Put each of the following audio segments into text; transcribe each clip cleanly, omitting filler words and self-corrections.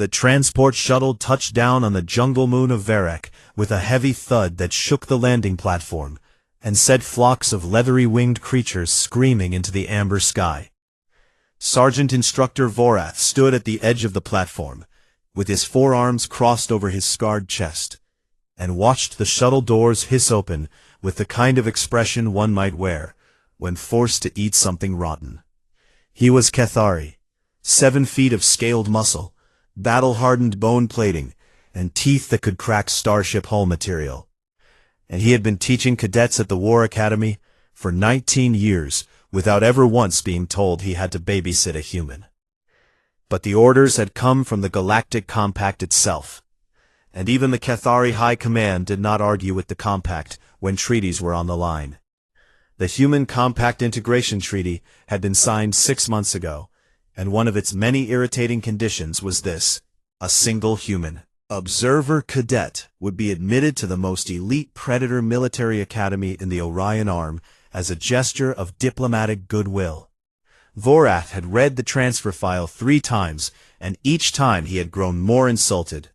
The transport shuttle touched down on the jungle moon of Varek with a heavy thud that shook the landing platform and sent flocks of leathery-winged creatures screaming into the amber sky. Sergeant Instructor Vorath stood at the edge of the platform, with his forearms crossed over his scarred chest, and watched the shuttle doors hiss open with the kind of expression one might wear when forced to eat something rotten. He was Cathari, 7 feet of scaled muscle, battle-hardened bone plating, and teeth that could crack starship hull material. And he had been teaching cadets at the War Academy for 19 years without ever once being told he had to babysit a human. But the orders had come from the Galactic Compact itself, and even the Cathari High Command did not argue with the Compact when treaties were on the line. The Human Compact Integration Treaty had been signed 6 months ago, and one of its many irritating conditions was this: a single human observer cadet would be admitted to the most elite Predator military academy in the Orion Arm as a gesture of diplomatic goodwill. Vorath had read the transfer file 3 times, and each time he had grown more insulted.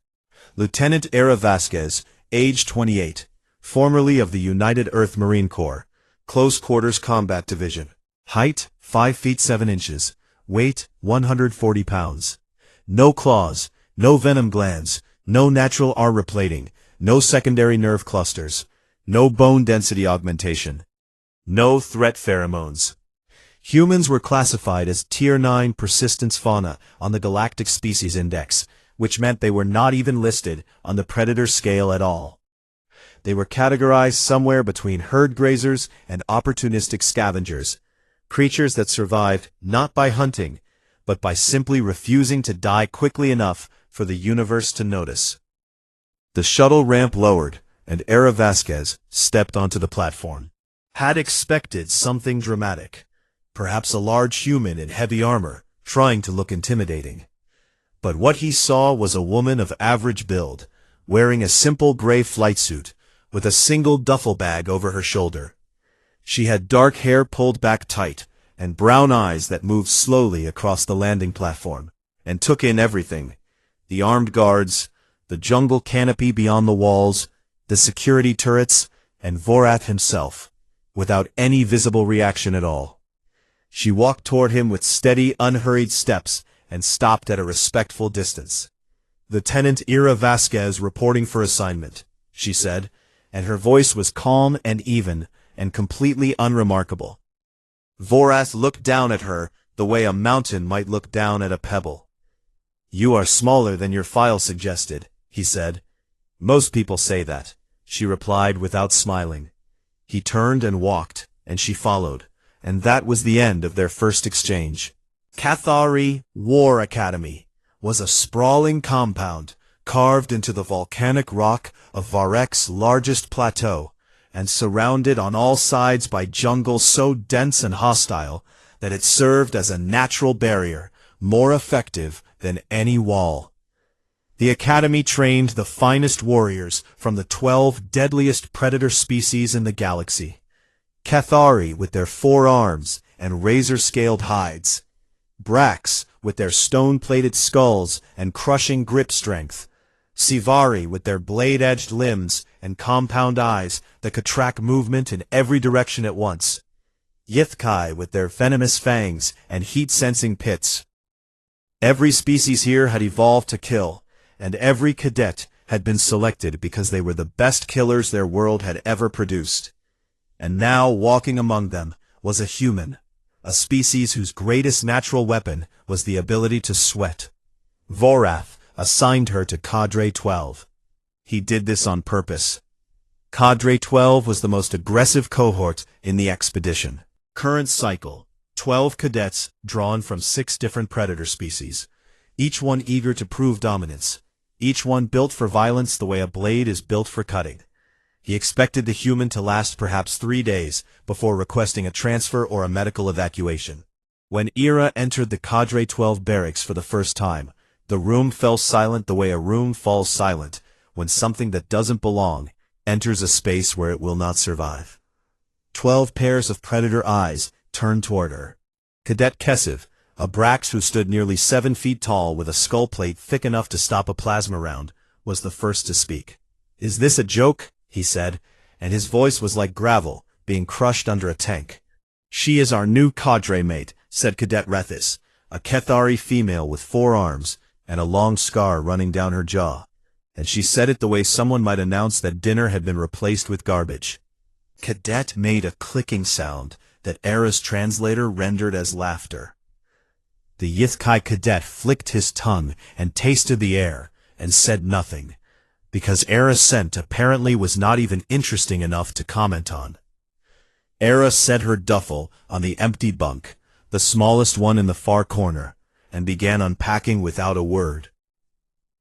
Lieutenant Era Vasquez, age 28, formerly of the United Earth Marine Corps, Close Quarters Combat Division, height 5 feet 7 inches, weight 140 pounds. No claws, no venom glands, no natural armor plating, no secondary nerve clusters, no bone density augmentation, no threat pheromones. Humans were classified as Tier 9 persistence fauna on the Galactic Species Index, which meant they were not even listed on the Predator scale at all. They were categorized somewhere between herd grazers and opportunistic scavengers, creatures that survived not by hunting, but by simply refusing to die quickly enough for the universe to notice. The shuttle ramp lowered, and Era Vasquez stepped onto the platform. Had expected something dramatic, perhaps a large human in heavy armor, trying to look intimidating. But what he saw was a woman of average build, wearing a simple gray flight suit, with a single duffel bag over her shoulder. She had dark hair pulled back tight, and brown eyes that moved slowly across the landing platform, and took in everything: the armed guards, the jungle canopy beyond the walls, the security turrets, and Vorath himself, without any visible reaction at all. She walked toward him with steady, unhurried steps and stopped at a respectful distance. "Lieutenant Era Vasquez reporting for assignment," she said, and her voice was calm and even and completely unremarkable. Vorath looked down at her the way a mountain might look down at a pebble. "You are smaller than your file suggested," he said. "Most people say that," she replied without smiling. He turned and walked, and she followed, and that was the end of their first exchange. Cathari War Academy was a sprawling compound carved into the volcanic rock of Varek's largest plateau, and surrounded on all sides by jungle so dense and hostile that it served as a natural barrier, more effective than any wall. The Academy trained the finest warriors from the 12 deadliest predator species in the galaxy. Cathari with their 4 arms and razor-scaled hides, Brax with their stone-plated skulls and crushing grip strength, Sivari with their blade-edged limbs and compound eyes that could track movement in every direction at once, Yithkai with their venomous fangs and heat-sensing pits. Every species here had evolved to kill, and every cadet had been selected because they were the best killers their world had ever produced. And now, walking among them, was a human, a species whose greatest natural weapon was the ability to sweat. Vorath assigned her to Cadre 12. He did this on purpose. Cadre 12 was the most aggressive cohort in the expedition. Current cycle: 12 cadets drawn from 6 different predator species, each one eager to prove dominance, each one built for violence the way a blade is built for cutting. He expected the human to last perhaps 3 days before requesting a transfer or a medical evacuation. When Era entered the Cadre 12 barracks for the first time, the room fell silent the way a room falls silent when something that doesn't belong enters a space where it will not survive. 12 pairs of predator eyes turned toward her. Cadet Kessev, A Brax who stood nearly 7 feet tall with a skull plate thick enough to stop a plasma round, was the first to speak. "Is this a joke?" he said, and his voice was like gravel, being crushed under a tank. "She is our new cadre mate," said Cadet Rethis, a Kethari female with 4 arms, and a long scar running down her jaw. And she said it the way someone might announce that dinner had been replaced with garbage. Cadet made a clicking sound that Era's translator rendered as laughter. The Yithkai cadet flicked his tongue and tasted the air, and said nothing, because Era's scent apparently was not even interesting enough to comment on. Era set her duffel on the empty bunk, the smallest one in the far corner, and began unpacking without a word.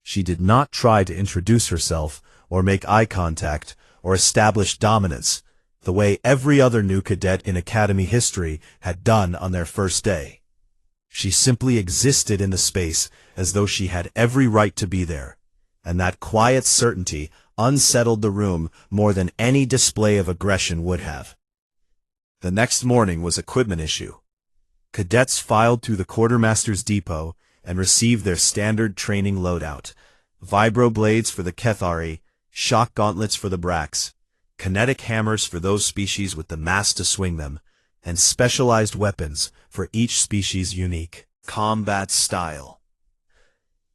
She did not try to introduce herself, or make eye contact, or establish dominance, the way every other new cadet in Academy history had done on their first day. She simply existed in the space as though she had every right to be there, and that quiet certainty unsettled the room more than any display of aggression would have. The next morning was equipment issue. Cadets filed through the quartermaster's depot and received their standard training loadout: vibro blades for the Kethari, shock gauntlets for the Brax, kinetic hammers for those species with the mass to swing them, and specialized weapons for each species' unique combat style.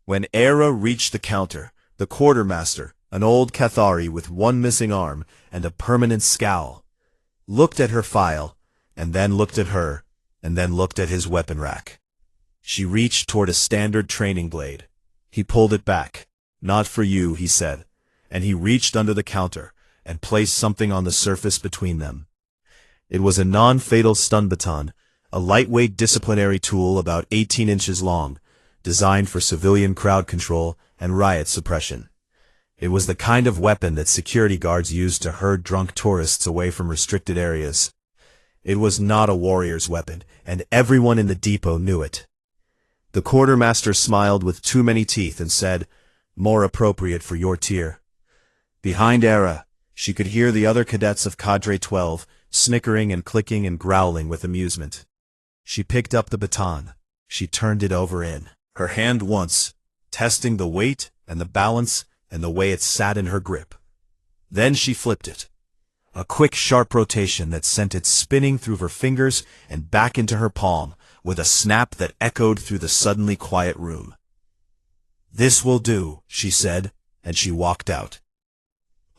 When Era reached the counter, the quartermaster, an old Kethari with 1 missing arm and a permanent scowl, looked at her file, and then looked at her, and then looked at his weapon rack. She reached toward a standard training blade. He pulled it back. "Not for you," he said, and he reached under the counter and placed something on the surface between them. It was a non-fatal stun baton, a lightweight disciplinary tool about 18 inches long, designed for civilian crowd control and riot suppression. It was the kind of weapon that security guards used to herd drunk tourists away from restricted areas. It was not a warrior's weapon, and everyone in the depot knew it. The quartermaster smiled with too many teeth and said, "More appropriate for your tier." Behind Era, she could hear the other cadets of Cadre 12 snickering and clicking and growling with amusement. She picked up the baton. She turned it over in her hand once, testing the weight and the balance and the way it sat in her grip. Then she flipped it. A quick, sharp rotation that sent it spinning through her fingers and back into her palm, with a snap that echoed through the suddenly quiet room. "This will do," she said, and she walked out.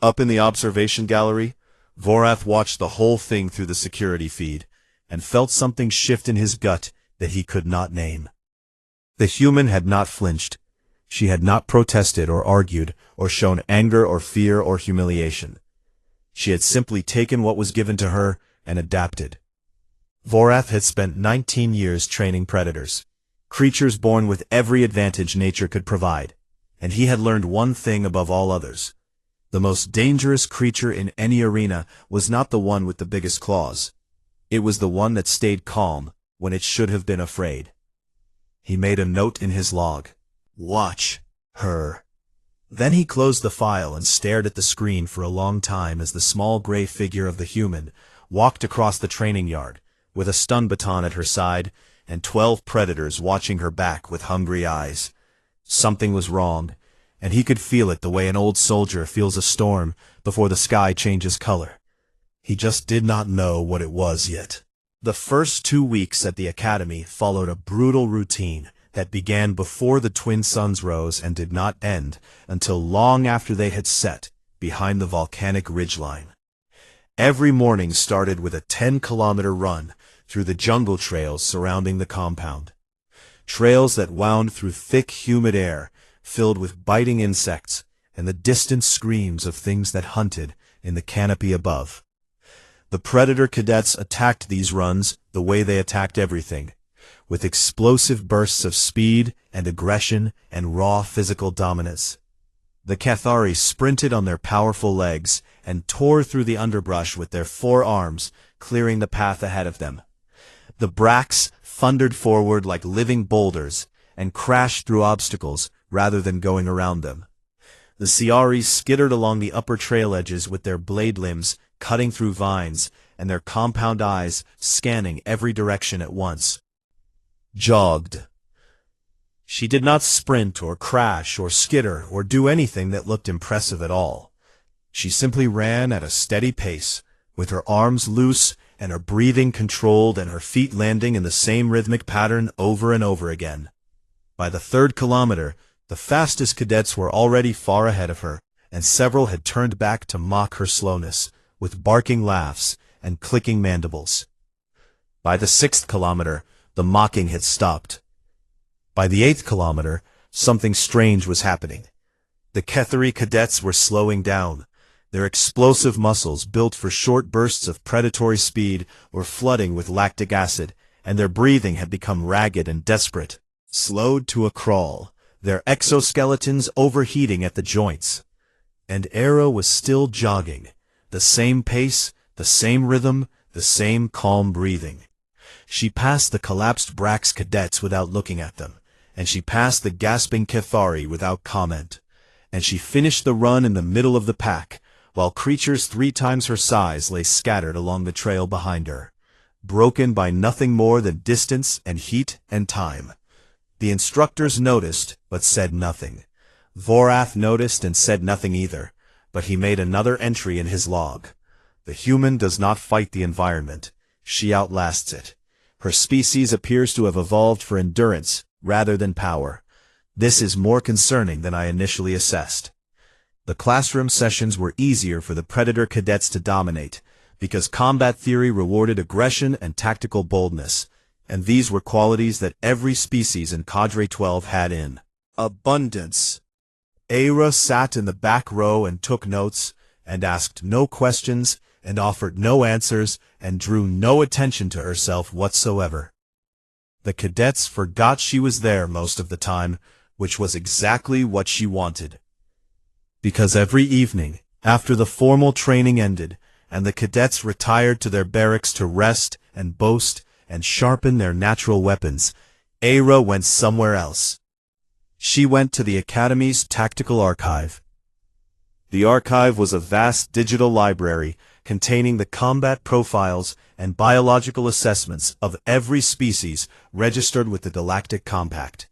Up in the observation gallery, Vorath watched the whole thing through the security feed, and felt something shift in his gut that he could not name. The human had not flinched. She had not protested or argued or shown anger or fear or humiliation. She had simply taken what was given to her and adapted. Vorath had spent 19 years training predators, creatures born with every advantage nature could provide, and he had learned one thing above all others. The most dangerous creature in any arena was not the one with the biggest claws. It was the one that stayed calm when it should have been afraid. He made a note in his log. "Watch her." Then he closed the file and stared at the screen for a long time as the small gray figure of the human walked across the training yard, with a stun baton at her side and 12 predators watching her back with hungry eyes. Something was wrong, and he could feel it the way an old soldier feels a storm before the sky changes color. He just did not know what it was yet. The first 2 weeks at the academy followed a brutal routine that began before the twin suns rose and did not end until long after they had set behind the volcanic ridgeline. Every morning started with a 10-kilometer run through the jungle trails surrounding the compound. Trails that wound through thick, humid air filled with biting insects and the distant screams of things that hunted in the canopy above. The predator cadets attacked these runs the way they attacked everything, with explosive bursts of speed and aggression and raw physical dominance. The Kethari sprinted on their powerful legs and tore through the underbrush with their 4 arms, clearing the path ahead of them. The Brax thundered forward like living boulders and crashed through obstacles rather than going around them. The Siaris skittered along the upper trail edges with their blade limbs cutting through vines and their compound eyes scanning every direction at once. jogged. She did not sprint or crash or skitter or do anything that looked impressive at all. She simply ran at a steady pace, with her arms loose and her breathing controlled and her feet landing in the same rhythmic pattern over and over again. By the 3rd kilometer, the fastest cadets were already far ahead of her, and several had turned back to mock her slowness, with barking laughs and clicking mandibles. By the 6th kilometer, the mocking had stopped. By the 8th kilometer, something strange was happening. The Kethari cadets were slowing down. Their explosive muscles, built for short bursts of predatory speed, were flooding with lactic acid, and their breathing had become ragged and desperate. Slowed to a crawl, their exoskeletons overheating at the joints. And Era was still jogging, the same pace, the same rhythm, the same calm breathing. She passed the collapsed Brax cadets without looking at them, and she passed the gasping Kethari without comment, and she finished the run in the middle of the pack, while creatures 3 times her size lay scattered along the trail behind her, broken by nothing more than distance and heat and time. The instructors noticed, but said nothing. Vorath noticed and said nothing either, but he made another entry in his log. The human does not fight the environment. She outlasts it. Her species appears to have evolved for endurance rather than power. This is more concerning than I initially assessed. The classroom sessions were easier for the Predator cadets to dominate, because combat theory rewarded aggression and tactical boldness, and these were qualities that every species in Cadre 12 had in abundance. Era sat in the back row and took notes, and asked no questions, and offered no answers, and drew no attention to herself whatsoever. The cadets forgot she was there most of the time, which was exactly what she wanted. Because every evening, after the formal training ended, and the cadets retired to their barracks to rest and boast and sharpen their natural weapons, Era went somewhere else. She went to the Academy's tactical archive. The archive was a vast digital library containing the combat profiles and biological assessments of every species registered with the Galactic Compact.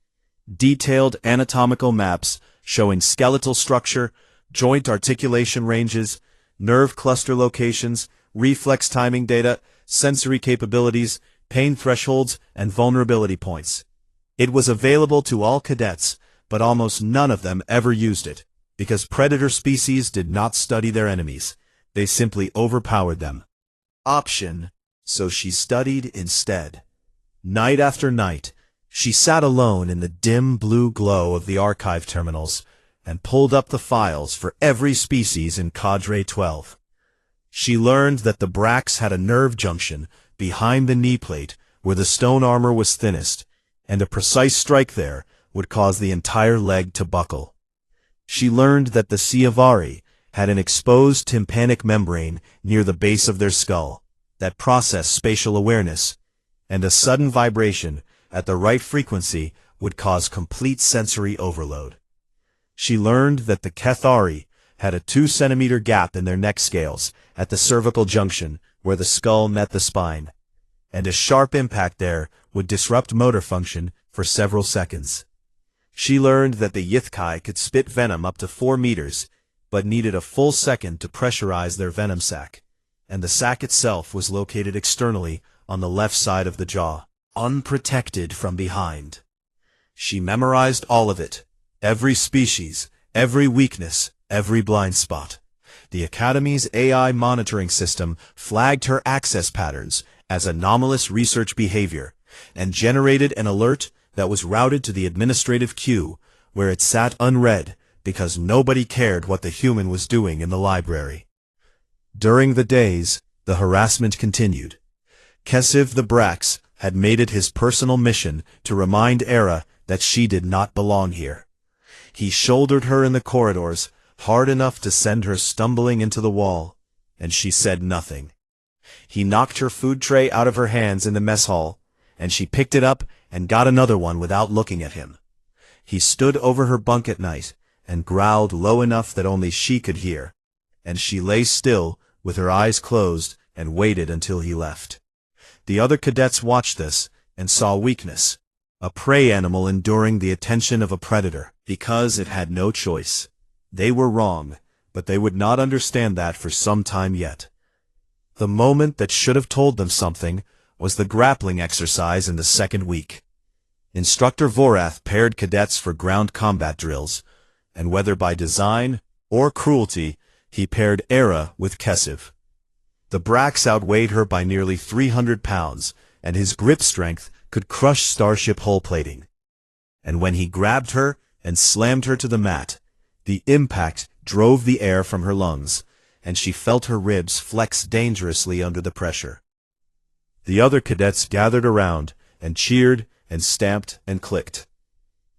Detailed anatomical maps showing skeletal structure, joint articulation ranges, nerve cluster locations, reflex timing data, sensory capabilities, pain thresholds, and vulnerability points. It was available to all cadets, but almost none of them ever used it, because predator species did not study their enemies. They simply overpowered them. So she studied instead. Night after night, she sat alone in the dim blue glow of the archive terminals and pulled up the files for every species in Cadre 12. She learned that the Brax had a nerve junction behind the knee plate where the stone armor was thinnest, and a precise strike there would cause the entire leg to buckle. She learned that the Ciavari had an exposed tympanic membrane near the base of their skull that processed spatial awareness, and a sudden vibration at the right frequency would cause complete sensory overload. She learned that the Kethari had a 2-centimeter gap in their neck scales at the cervical junction where the skull met the spine, and a sharp impact there would disrupt motor function for several seconds. She learned that the Yithkai could spit venom up to 4 meters, but needed a full second to pressurize their venom sac, and the sac itself was located externally on the left side of the jaw, unprotected from behind. She memorized all of it, every species, every weakness, every blind spot. The Academy's AI monitoring system flagged her access patterns as anomalous research behavior, and generated an alert that was routed to the administrative queue, where it sat unread because nobody cared what the human was doing in the library. During the days, the harassment continued. Kesiv the Brax had made it his personal mission to remind Era that she did not belong here. He shouldered her in the corridors, hard enough to send her stumbling into the wall, and she said nothing. He knocked her food tray out of her hands in the mess hall, and she picked it up and got another one without looking at him. He stood over her bunk at night and growled low enough that only she could hear, and she lay still with her eyes closed and waited until he left. The other cadets watched this and saw weakness, a prey animal enduring the attention of a predator, because it had no choice. They were wrong, but they would not understand that for some time yet. The moment that should have told them something was the grappling exercise in the second week. Instructor Vorath paired cadets for ground combat drills, and whether by design or cruelty, he paired Era with Kesiv. The Brax outweighed her by nearly 300 pounds, and his grip strength could crush starship hull plating. And when he grabbed her and slammed her to the mat, the impact drove the air from her lungs, and she felt her ribs flex dangerously under the pressure. The other cadets gathered around and cheered and stamped and clicked.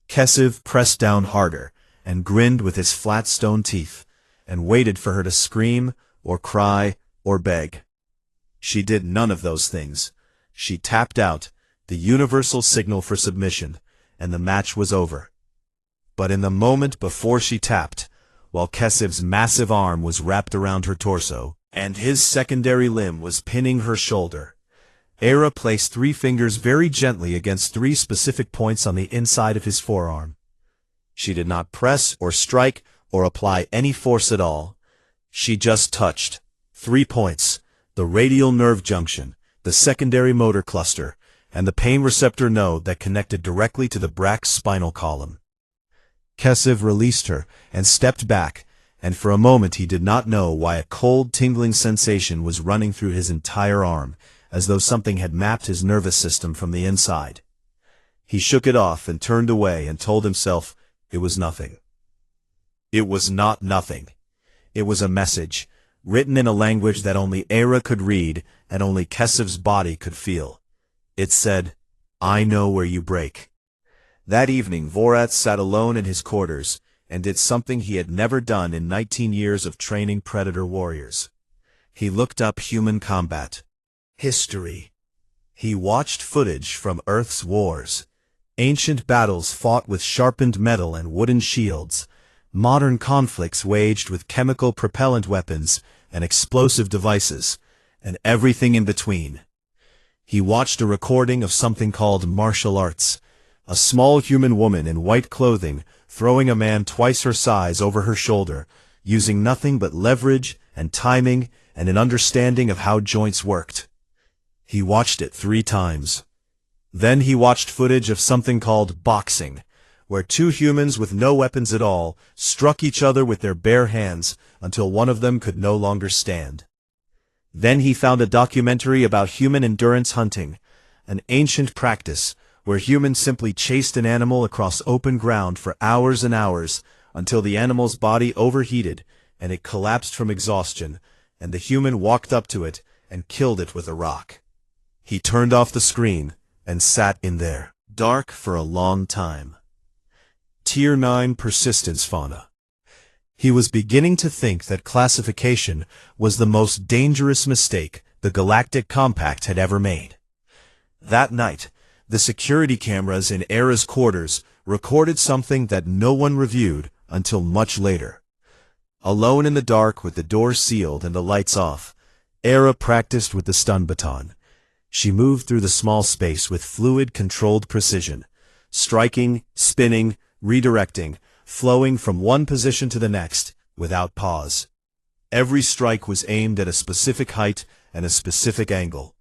Kesiv pressed down harder and grinned with his flat stone teeth and waited for her to scream or cry or beg. She did none of those things. She tapped out, the universal signal for submission, and the match was over. But in the moment before she tapped, while Kesiv's massive arm was wrapped around her torso, and his secondary limb was pinning her shoulder, Era placed 3 fingers very gently against 3 specific points on the inside of his forearm. She did not press or strike or apply any force at all. She just touched 3 points: the radial nerve junction, the secondary motor cluster, and the pain receptor node that connected directly to the Brax spinal column. Kesiv released her and stepped back, and for a moment he did not know why a cold, tingling sensation was running through his entire arm, as though something had mapped his nervous system from the inside. He shook it off and turned away and told himself it was nothing. It was not nothing. It was a message, written in a language that only Era could read and only Kesiv's body could feel. It said, "I know where you break." That evening Vorath sat alone in his quarters and did something he had never done in 19 years of training predator warriors. He looked up human combat history. He watched footage from Earth's wars, ancient battles fought with sharpened metal and wooden shields, modern conflicts waged with chemical propellant weapons and explosive devices, and everything in between. He watched a recording of something called martial arts, a small human woman in white clothing throwing a man twice her size over her shoulder, using nothing but leverage and timing and an understanding of how joints worked. He watched it 3 times. Then he watched footage of something called boxing, where 2 humans with no weapons at all struck each other with their bare hands until one of them could no longer stand. Then he found a documentary about human endurance hunting, an ancient practice where humans simply chased an animal across open ground for hours and hours until the animal's body overheated and it collapsed from exhaustion, and the human walked up to it and killed it with a rock. He turned off the screen and sat in there, dark for a long time. Tier 9 persistence fauna. He was beginning to think that classification was the most dangerous mistake the Galactic Compact had ever made. That night, the security cameras in Era's quarters recorded something that no one reviewed until much later. Alone in the dark with the door sealed and the lights off, Era practiced with the stun baton. She moved through the small space with fluid-controlled precision, striking, spinning, redirecting, flowing from one position to the next, without pause. Every strike was aimed at a specific height and a specific angle.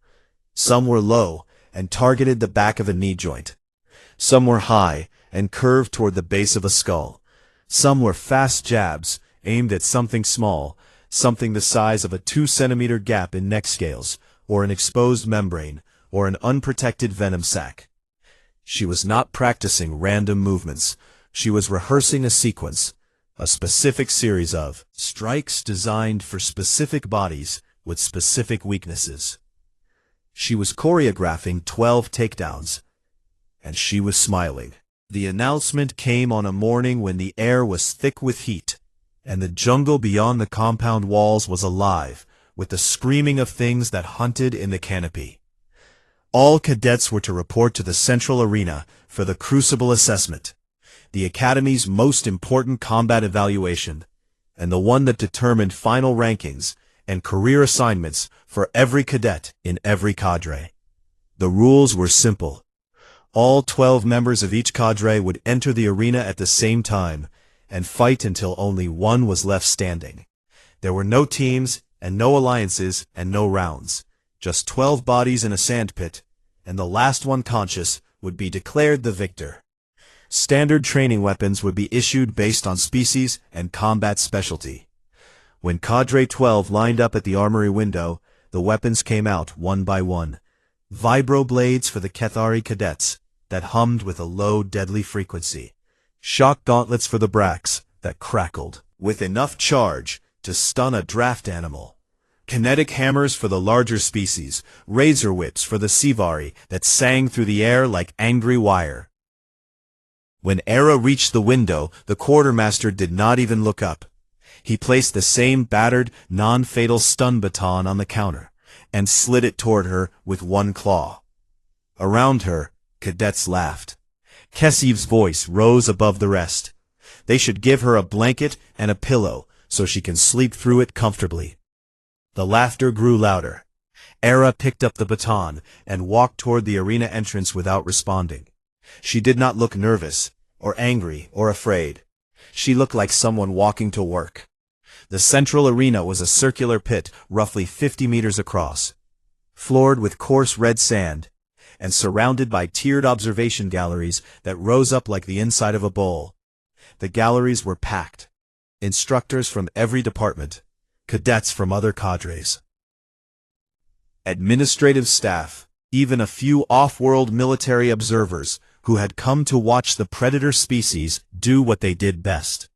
Some were low and targeted the back of a knee joint. Some were high and curved toward the base of a skull. Some were fast jabs aimed at something small, something the size of a 2-centimeter gap in neck scales, or an exposed membrane, or an unprotected venom sac. She was not practicing random movements. She was rehearsing a sequence, a specific series of strikes designed for specific bodies with specific weaknesses. She was choreographing 12 takedowns, and she was smiling. The announcement came on a morning when the air was thick with heat, and the jungle beyond the compound walls was alive with the screaming of things that hunted in the canopy. All cadets were to report to the central arena for the Crucible assessment, the Academy's most important combat evaluation, and the one that determined final rankings and career assignments for every cadet in every cadre. The rules were simple. All 12 members of each cadre would enter the arena at the same time and fight until only one was left standing. There were no teams and no alliances and no rounds, just 12 bodies in a sandpit, and the last one conscious would be declared the victor. Standard training weapons would be issued based on species and combat specialty. When Cadre 12 lined up at the armory window, the weapons came out one by one. Vibroblades for the Cathari cadets that hummed with a low, deadly frequency. Shock gauntlets for the Brax that crackled with enough charge to stun a draft animal. Kinetic hammers for the larger species, razor whips for the Sivari that sang through the air like angry wire. When Era reached the window, the quartermaster did not even look up. He placed the same battered, non-fatal stun baton on the counter and slid it toward her with one claw. Around her, cadets laughed. Kessiv's voice rose above the rest. They should give her a blanket and a pillow so she can sleep through it comfortably. The laughter grew louder. Era picked up the baton and walked toward the arena entrance without responding. She did not look nervous, or angry, or afraid. She looked like someone walking to work. The central arena was a circular pit roughly 50 meters across, floored with coarse red sand, and surrounded by tiered observation galleries that rose up like the inside of a bowl. The galleries were packed. Instructors from every department, cadets from other cadres, administrative staff, even a few off-world military observers who had come to watch the predator species do what they did best.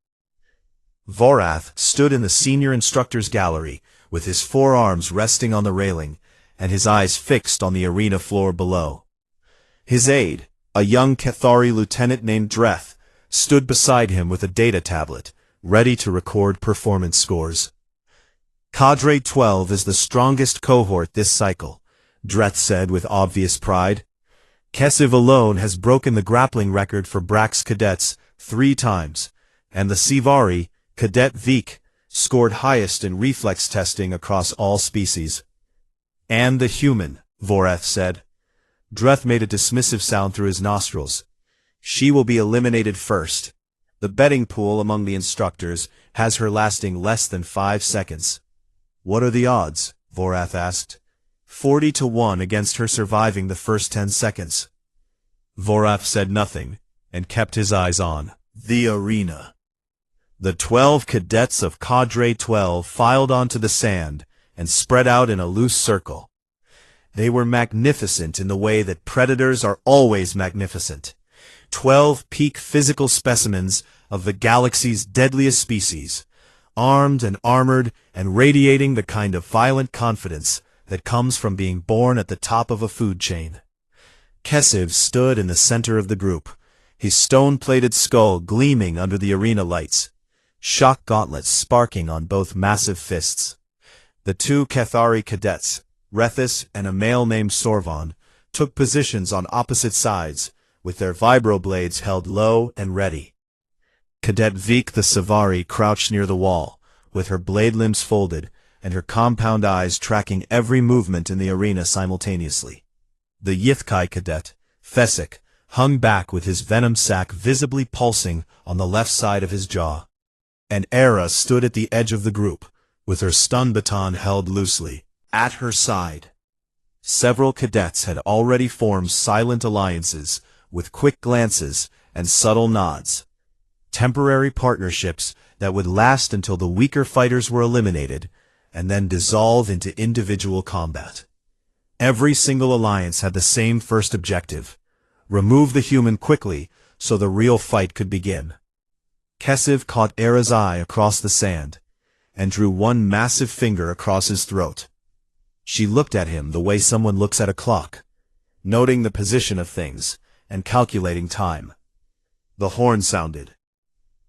Vorath stood in the senior instructor's gallery with his forearms resting on the railing and his eyes fixed on the arena floor below. His aide, a young Cathari lieutenant named Dreth, stood beside him with a data tablet, ready to record performance scores. Cadre 12 is the strongest cohort this cycle, Dreth said with obvious pride. Kessiv alone has broken the grappling record for Brax cadets 3 times, and the Sivari, Cadet Vik, scored highest in reflex testing across all species. And the human, Vorath said. Dreth made a dismissive sound through his nostrils. She will be eliminated first. The betting pool among the instructors has her lasting less than 5 seconds. What are the odds? Vorath asked. 40-1 against her surviving the first 10 seconds. Vorath said nothing and kept his eyes on the arena. The 12 cadets of Cadre 12 filed onto the sand and spread out in a loose circle. They were magnificent in the way that predators are always magnificent. 12 peak physical specimens of the galaxy's deadliest species, armed and armored and radiating the kind of violent confidence that comes from being born at the top of a food chain. Kessiv stood in the center of the group, his stone-plated skull gleaming under the arena lights, shock gauntlets sparking on both massive fists. The 2 Cathari cadets, Rethis and a male named Sorvon, took positions on opposite sides, with their vibroblades held low and ready. Cadet Vik the Sivari crouched near the wall, with her blade limbs folded, and her compound eyes tracking every movement in the arena simultaneously. The Yithkai cadet, Fesik, hung back with his venom sac visibly pulsing on the left side of his jaw. And Era stood at the edge of the group, with her stun baton held loosely at her side. Several cadets had already formed silent alliances, with quick glances and subtle nods. Temporary partnerships that would last until the weaker fighters were eliminated, and then dissolve into individual combat. Every single alliance had the same first objective: remove the human quickly so the real fight could begin. Kessiv caught Era's eye across the sand, and drew one massive finger across his throat. She looked at him the way someone looks at a clock, noting the position of things and calculating time. The horn sounded.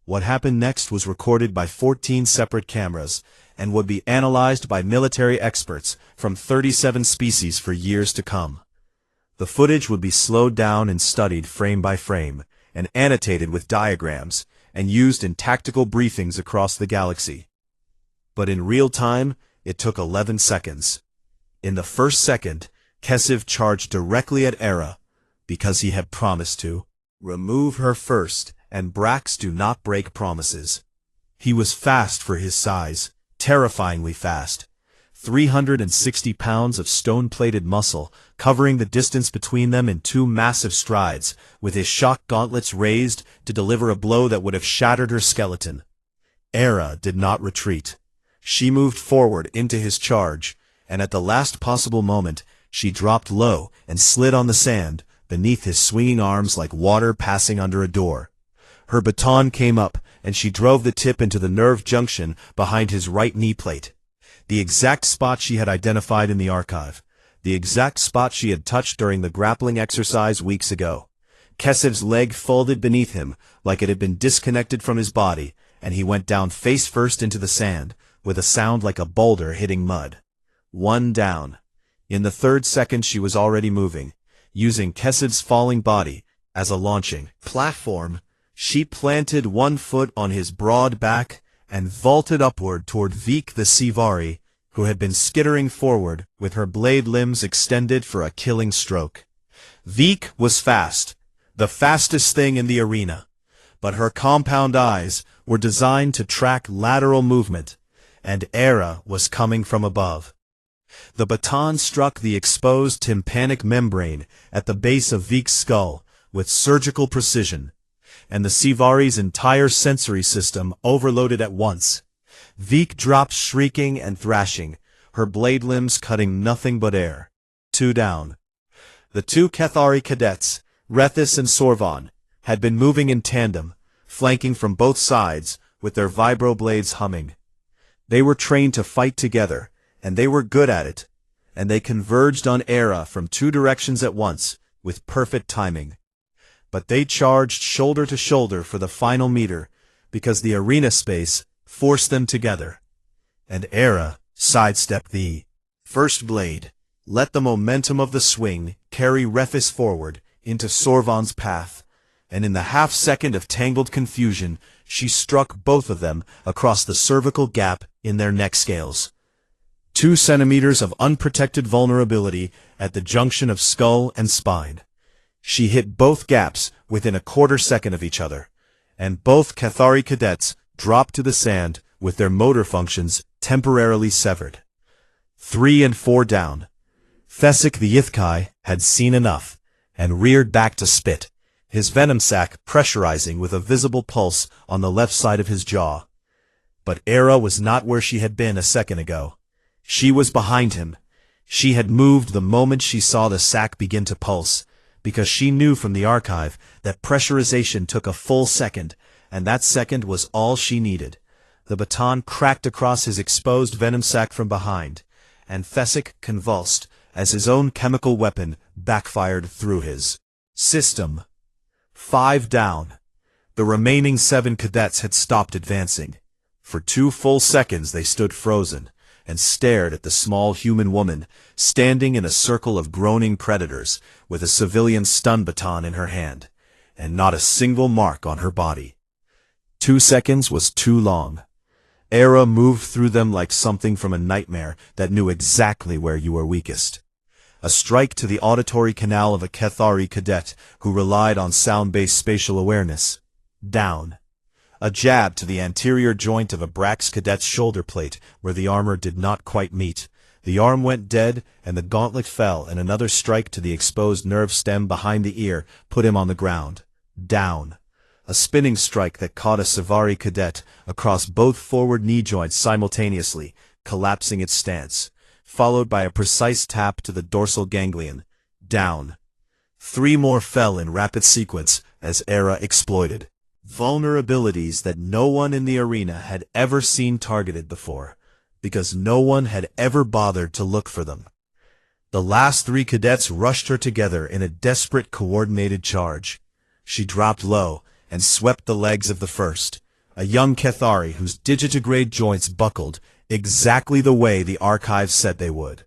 What happened next was recorded by 14 separate cameras and would be analyzed by military experts from 37 species for years to come. The footage would be slowed down and studied frame by frame, and annotated with diagrams, and used in tactical briefings across the galaxy. But in real time, it took 11 seconds. In the first second, Kessiv charged directly at Era, because he had promised to. Remove her first, and Brax do not break promises. He was fast for his size, terrifyingly fast. 360 pounds of stone-plated muscle, covering the distance between them in 2 massive strides, with his shock gauntlets raised to deliver a blow that would have shattered her skeleton. Era did not retreat. She moved forward into his charge, and at the last possible moment, she dropped low and slid on the sand, beneath his swinging arms like water passing under a door. Her baton came up, and she drove the tip into the nerve junction behind his right knee plate. The exact spot she had identified in the archive. The exact spot she had touched during the grappling exercise weeks ago. Kesev's leg folded beneath him, like it had been disconnected from his body, and he went down face first into the sand, with a sound like a boulder hitting mud. 1 down. In the 3rd second she was already moving. Using Kesev's falling body as a launching platform, she planted 1 foot on his broad back and vaulted upward toward Vik the Sivari, who had been skittering forward with her blade limbs extended for a killing stroke. Vik was fast, the fastest thing in the arena, but her compound eyes were designed to track lateral movement, and Era was coming from above. The baton struck the exposed tympanic membrane at the base of Vik's skull with surgical precision, and the Sivari's entire sensory system overloaded at once. Vik dropped shrieking and thrashing, her blade limbs cutting nothing but air. 2 down. The 2 Cathari cadets, Rethis and Sorvon, had been moving in tandem, flanking from both sides, with their vibroblades humming. They were trained to fight together, and they were good at it, and they converged on Era from 2 directions at once, with perfect timing. But they charged shoulder to shoulder for the final meter, because the arena space forced them together. And Era sidestepped the first blade, let the momentum of the swing carry Rethis forward into Sorvon's path, and in the half-second of tangled confusion, she struck both of them across the cervical gap in their neck scales. 2 centimeters of unprotected vulnerability at the junction of skull and spine. She hit both gaps within a quarter second of each other, and both Cathari cadets dropped to the sand with their motor functions temporarily severed. 3 and 4 down. Thesik the Yithkai had seen enough, and reared back to spit, his venom sac pressurizing with a visible pulse on the left side of his jaw. But Era was not where she had been a second ago. She was behind him. She had moved the moment she saw the sac begin to pulse, because she knew from the archive that pressurization took a full second, and that second was all she needed. The baton cracked across his exposed venom sac from behind, and Thesik convulsed as his own chemical weapon backfired through his system. 5 down. The remaining 7 cadets had stopped advancing. For 2 full seconds they stood frozen, and stared at the small human woman, standing in a circle of groaning predators, with a civilian stun baton in her hand, and not a single mark on her body. 2 seconds was too long. Era moved through them like something from a nightmare that knew exactly where you were weakest. A strike to the auditory canal of a Cathari cadet who relied on sound-based spatial awareness. Down. A jab to the anterior joint of a Brax cadet's shoulder plate where the armor did not quite meet. The arm went dead, and the gauntlet fell, and another strike to the exposed nerve stem behind the ear put him on the ground. Down. A spinning strike that caught a Sivari cadet across both forward knee joints simultaneously, collapsing its stance, followed by a precise tap to the dorsal ganglion. Down. 3 more fell in rapid sequence as Era exploited vulnerabilities that no one in the arena had ever seen targeted before, because no one had ever bothered to look for them. The last 3 cadets rushed her together in a desperate coordinated charge. She dropped low and swept the legs of the first, a young Cathari whose digitigrade joints buckled exactly the way the archive said they would.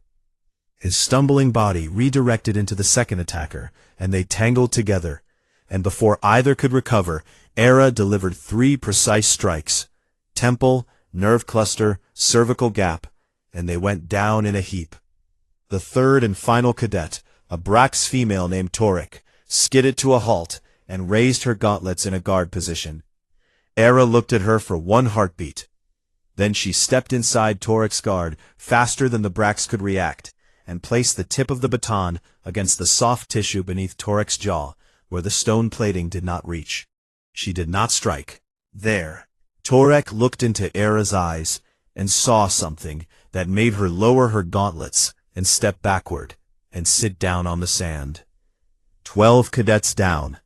His stumbling body redirected into the second attacker, and they tangled together, and before either could recover, Era delivered 3 precise strikes: temple, nerve cluster, cervical gap, and they went down in a heap. The 3rd and final cadet, a Brax female named Torik, skidded to a halt, and raised her gauntlets in a guard position. Era looked at her for one heartbeat. Then she stepped inside Torek's guard faster than the Brax could react, and placed the tip of the baton against the soft tissue beneath Torek's jaw, where the stone plating did not reach. She did not strike. There. Torek looked into Era's eyes and saw something that made her lower her gauntlets and step backward and sit down on the sand. 12 cadets down.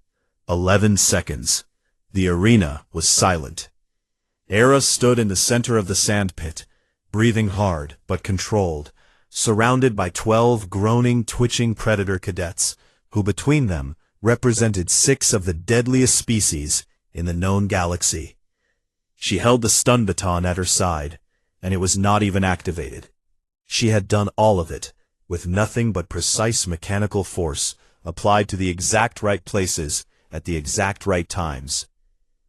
11 seconds. The arena was silent. Era stood in the center of the sand pit, breathing hard but controlled, surrounded by 12 groaning, twitching predator cadets, who between them represented 6 of the deadliest species in the known galaxy. She held the stun baton at her side, and it was not even activated. She had done all of it, with nothing but precise mechanical force applied to the exact right places at the exact right times.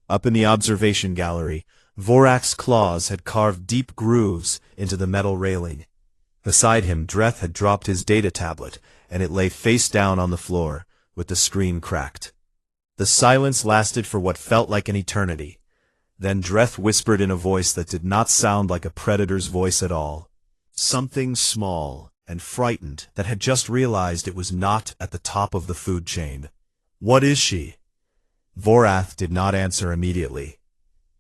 Up in the observation gallery, Vorak's claws had carved deep grooves into the metal railing. Beside him, Dreth had dropped his data tablet, and it lay face down on the floor, with the screen cracked. The silence lasted for what felt like an eternity. Then Dreth whispered in a voice that did not sound like a predator's voice at all. Something small and frightened that had just realized it was not at the top of the food chain. "What is she?" Vorath did not answer immediately.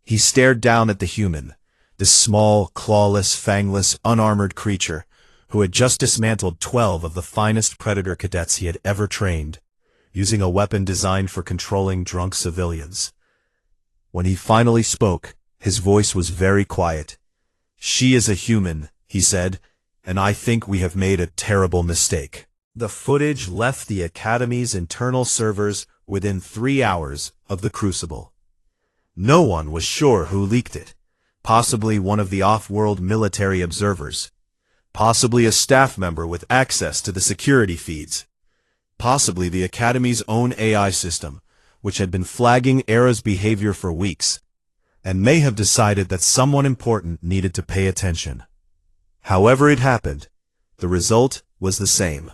He stared down at the human, this small, clawless, fangless, unarmored creature, who had just dismantled 12 of the finest predator cadets he had ever trained, using a weapon designed for controlling drunk civilians. When he finally spoke, his voice was very quiet. "She is a human," he said, "and I think we have made a terrible mistake." The footage left the Academy's internal servers within 3 hours of the Crucible. No one was sure who leaked it. Possibly one of the off-world military observers. Possibly a staff member with access to the security feeds. Possibly the Academy's own AI system, which had been flagging Era's behavior for weeks, and may have decided that someone important needed to pay attention. However it happened, the result was the same.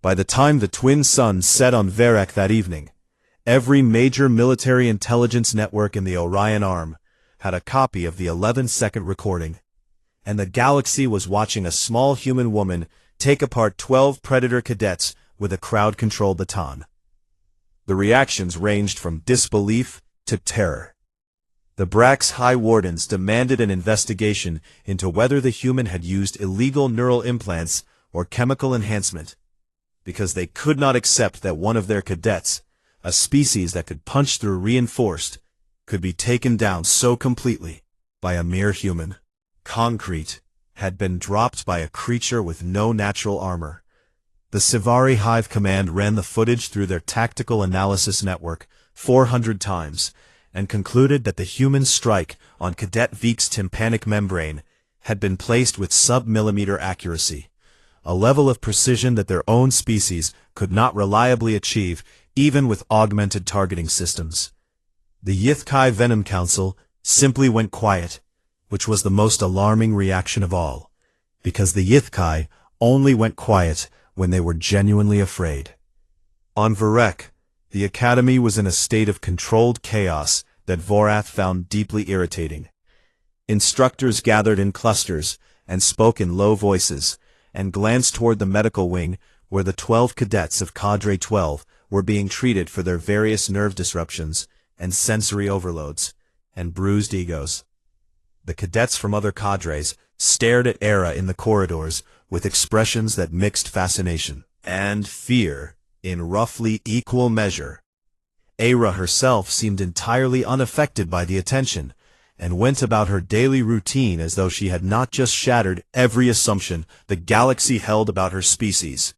By the time the twin suns set on Varek that evening, every major military intelligence network in the Orion Arm had a copy of the 11-second recording, and the galaxy was watching a small human woman take apart 12 predator cadets with a crowd-control baton. The reactions ranged from disbelief to terror. The Brax High Wardens demanded an investigation into whether the human had used illegal neural implants or chemical enhancement, because they could not accept that one of their cadets, a species that could punch through reinforced, could be taken down so completely by a mere human. Concrete had been dropped by a creature with no natural armor. The Sivari Hive Command ran the footage through their tactical analysis network 400 times and concluded that the human strike on Cadet Veek's tympanic membrane had been placed with sub-millimeter accuracy, a level of precision that their own species could not reliably achieve even with augmented targeting systems. The Yithkai Venom Council simply went quiet, which was the most alarming reaction of all, because the Yithkai only went quiet when they were genuinely afraid. On Varek, the Academy was in a state of controlled chaos that Vorath found deeply irritating. Instructors gathered in clusters and spoke in low voices, and glanced toward the medical wing where the 12 cadets of Cadre 12 were being treated for their various nerve disruptions and sensory overloads and bruised egos. The cadets from other cadres stared at Era in the corridors with expressions that mixed fascination and fear in roughly equal measure. Era herself seemed entirely unaffected by the attention, and went about her daily routine as though she had not just shattered every assumption the galaxy held about her species.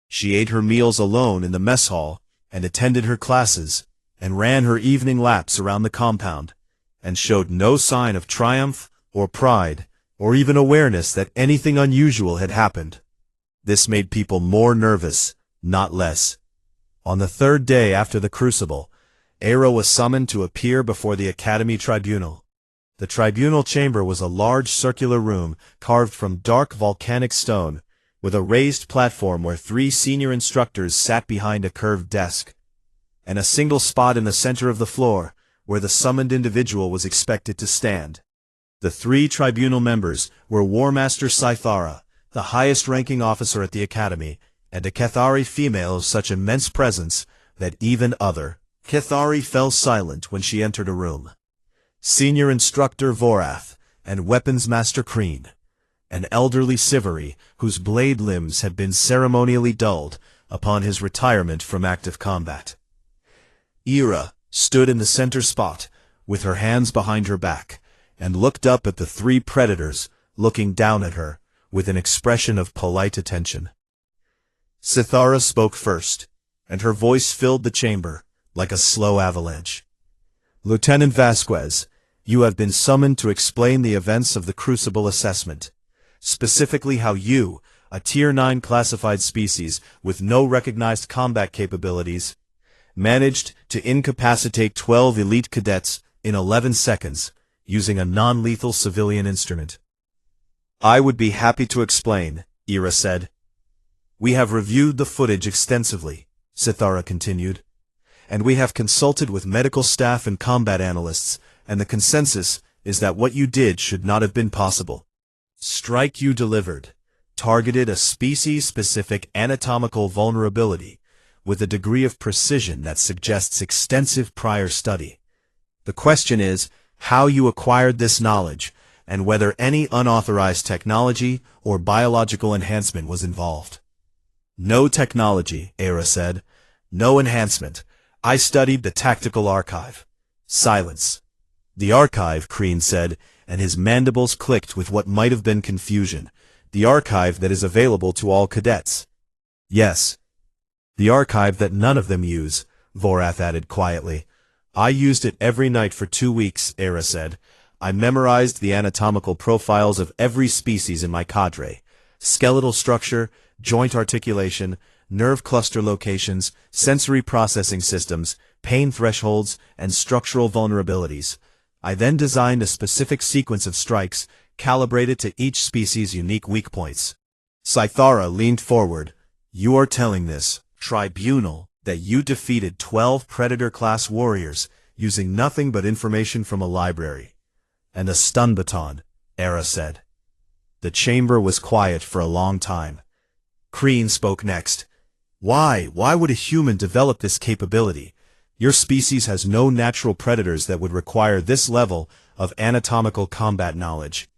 She ate her meals alone in the mess hall, and attended her classes, and ran her evening laps around the compound, and showed no sign of triumph or pride, or even awareness that anything unusual had happened. This made people more nervous, not less. On the third day after the Crucible, Era was summoned to appear before the Academy Tribunal. The tribunal chamber was a large circular room carved from dark volcanic stone, with a raised platform where 3 senior instructors sat behind a curved desk, and a single spot in the center of the floor where the summoned individual was expected to stand. The 3 tribunal members were War Master Cythara, the highest-ranking officer at the Academy, and a Cathari female of such immense presence that even other Cathari fell silent when she entered a room. Senior Instructor Vorath and Weapons Master Kreen, an elderly Siveri whose blade limbs had been ceremonially dulled upon his retirement from active combat. Ira stood in the center spot, with her hands behind her back, and looked up at the 3 predators looking down at her with an expression of polite attention. Cythara spoke first, and her voice filled the chamber like a slow avalanche. Lieutenant Vasquez, you have been summoned to explain the events of the Crucible assessment, specifically how you, a Tier 9 classified species with no recognized combat capabilities, managed to incapacitate 12 elite cadets in 11 seconds using a non-lethal civilian instrument. I would be happy to explain, Ira said. We have reviewed the footage extensively, Cythara continued, and we have consulted with medical staff and combat analysts, and the consensus is that what you did should not have been possible. Strike you delivered targeted a species-specific anatomical vulnerability with a degree of precision that suggests extensive prior study. The question is how you acquired this knowledge and whether any unauthorized technology or biological enhancement was involved. No technology, Era said. No enhancement. I studied the tactical archive. Silence. The archive, Kreen said, and his mandibles clicked with what might have been confusion. The archive that is available to all cadets. Yes. The archive that none of them use, Vorath added quietly. I used it every night for 2 weeks, Era said. I memorized the anatomical profiles of every species in my cadre. Skeletal structure, joint articulation, nerve cluster locations, sensory processing systems, pain thresholds, and structural vulnerabilities. I then designed a specific sequence of strikes, calibrated to each species' unique weak points. Cythara leaned forward. You are telling this tribunal that you defeated 12 Predator-class warriors using nothing but information from a library. And a stun baton, Era said. The chamber was quiet for a long time. Kreen spoke next. Why would a human develop this capability? Your species has no natural predators that would require this level of anatomical combat knowledge.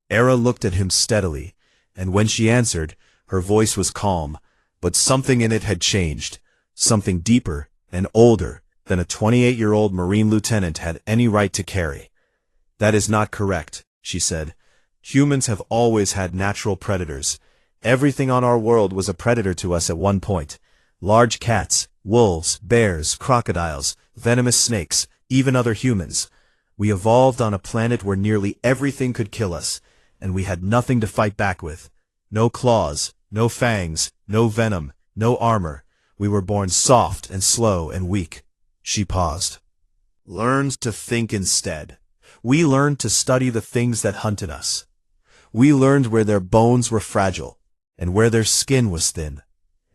Era looked at him steadily, and when she answered, her voice was calm, but something in it had changed, something deeper and older than a 28-year-old Marine lieutenant had any right to carry. That is not correct, she said. Humans have always had natural predators. Everything on our world was a predator to us at one point. Large cats, wolves, bears, crocodiles, venomous snakes, even other humans. We evolved on a planet where nearly everything could kill us, and we had nothing to fight back with. No claws, no fangs, no venom, no armor. We were born soft and slow and weak. She paused. Learned to think instead. We learned to study the things that hunted us. We learned where their bones were fragile, and where their skin was thin,